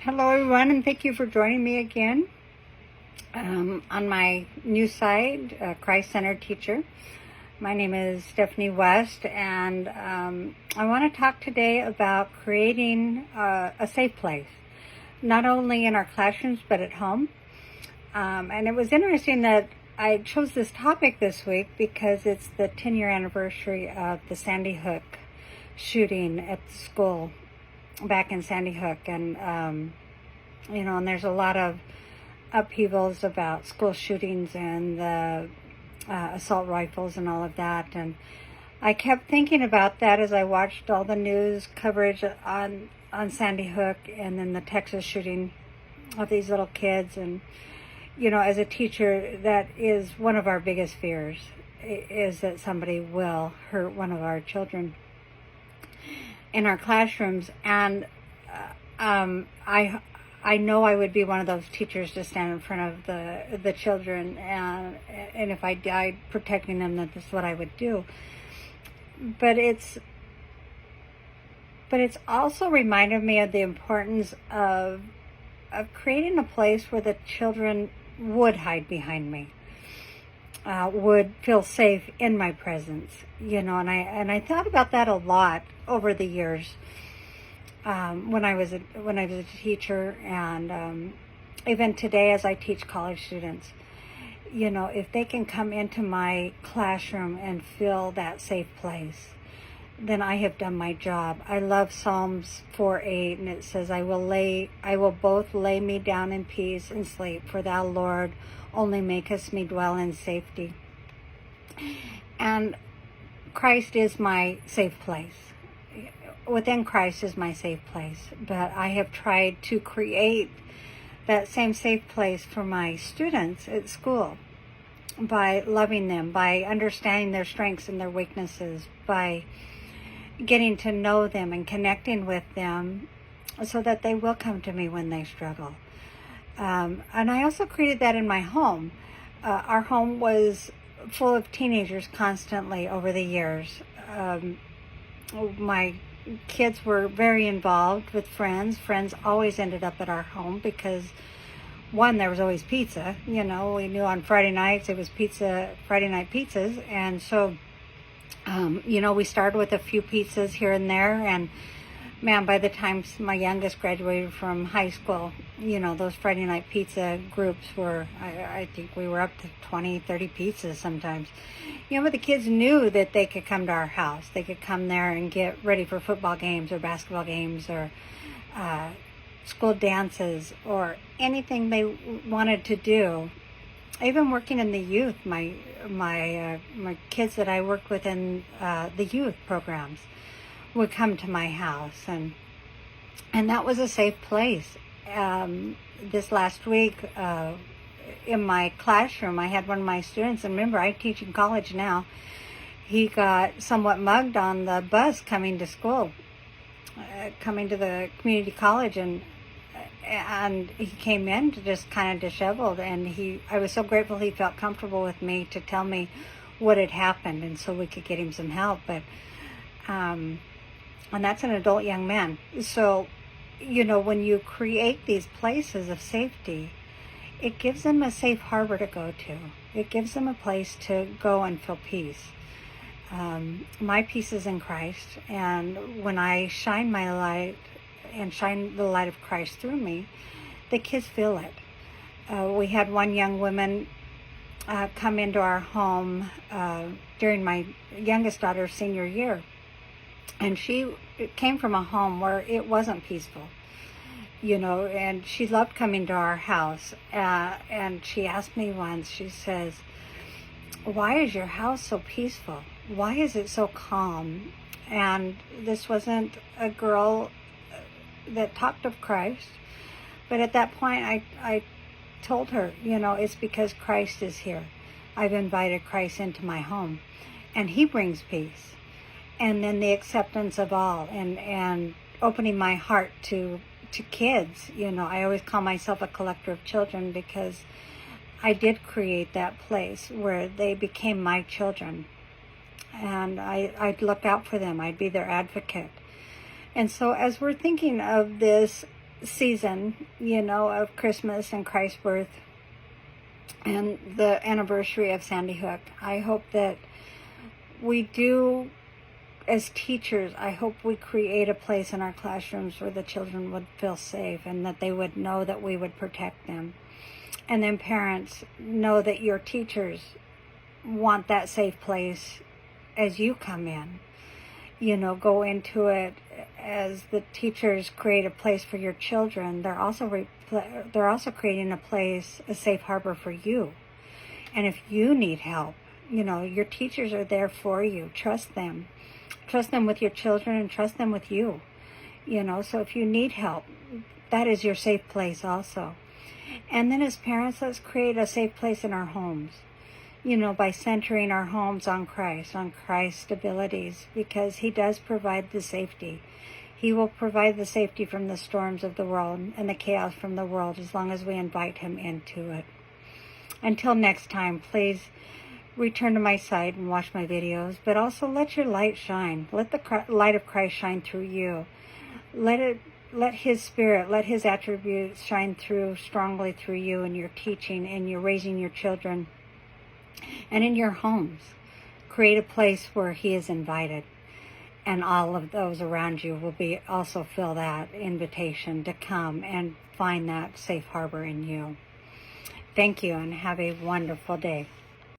Hello, everyone, and thank you for joining me again on my new site, Christ Centered Teacher. My name is Stephanie West, and I want to talk today about creating a safe place, not only in our classrooms but at home. And it was interesting that I chose this topic this week because it's the 10-year anniversary of the Sandy Hook shooting at the school back in Sandy Hook, and and there's a lot of upheavals about school shootings and the assault rifles and all of that, and I kept thinking about that as I watched all the news coverage on Sandy Hook and then the Texas shooting of these little kids. And as a teacher, that is one of our biggest fears, is that somebody will hurt one of our children in our classrooms. And I know I would be one of those teachers to stand in front of the children, and if I died protecting them, that's what I would do. But it's also reminded me of the importance of creating a place where the children would hide behind me, would feel safe in my presence, and I thought about that a lot over the years. When I was a teacher, and even today as I teach college students, if they can come into my classroom and feel that safe place, then I have done my job. I love Psalms 4:8, and it says, I will both lay me down in peace and sleep, for thou, Lord, only makest me dwell in safety. And Christ is my safe place. Within Christ is my safe place, but I have tried to create that same safe place for my students at school by loving them, by understanding their strengths and their weaknesses, by getting to know them and connecting with them so that they will come to me when they struggle. And I also created that in my home. Our home was full of teenagers constantly over the years. My kids were very involved with friends. Friends always ended up at our home because, one, there was always pizza. We knew on Friday nights it was Friday night pizzas. And so, we started with a few pizzas here and there. And man, by the time my youngest graduated from high school, those Friday night pizza groups were, I think we were up to 20, 30 pizzas sometimes. But the kids knew that they could come to our house. They could come there and get ready for football games or basketball games or school dances or anything they wanted to do. Even working in the youth, my kids that I worked with in the youth programs would come to my house, and that was a safe place. This last week, in my classroom, I had one of my students, and remember, I teach in college now. He got somewhat mugged on the bus coming to school, coming to the community college, and he came in just kind of disheveled, and I was so grateful he felt comfortable with me to tell me what had happened, and so we could get him some help. But and that's an adult young man. So, when you create these places of safety, it gives them a safe harbor to go to. It gives them a place to go and feel peace. My peace is in Christ, and when I shine my light and shine the light of Christ through me, the kids feel it. We had one young woman come into our home during my youngest daughter's senior year, and she came from a home where it wasn't peaceful. And she loved coming to our house. And she asked me once, she says, why is your house so peaceful? Why is it so calm? And this wasn't a girl that talked of Christ. But at that point, I told her, it's because Christ is here. I've invited Christ into my home, and he brings peace. And then the acceptance of all, and opening my heart to kids. I always call myself a collector of children because I did create that place where they became my children. And I'd look out for them. I'd be their advocate. And so as we're thinking of this season, of Christmas and Christ's birth and the anniversary of Sandy Hook. I hope that we do, as teachers, I hope we create a place in our classrooms where the children would feel safe and that they would know that we would protect them. And then parents, know that your teachers want that safe place as you come in. Go into it as the teachers create a place for your children. They're also creating a place, a safe harbor for you. And if you need help, your teachers are there for you. Trust them. Trust them with your children and trust them with you. So if you need help, that is your safe place also. And then as parents, let's create a safe place in our homes, by centering our homes on Christ's abilities, because he does provide the safety. He will provide the safety from the storms of the world and the chaos from the world as long as we invite him into it. Until next time, please return to my site and watch my videos, but also let your light shine. Let the light of Christ shine through you. Let his spirit, let his attributes shine through strongly through you in your teaching and your raising your children and in your homes. Create a place where he is invited, and all of those around you will be also feel that invitation to come and find that safe harbor in you. Thank you and have a wonderful day.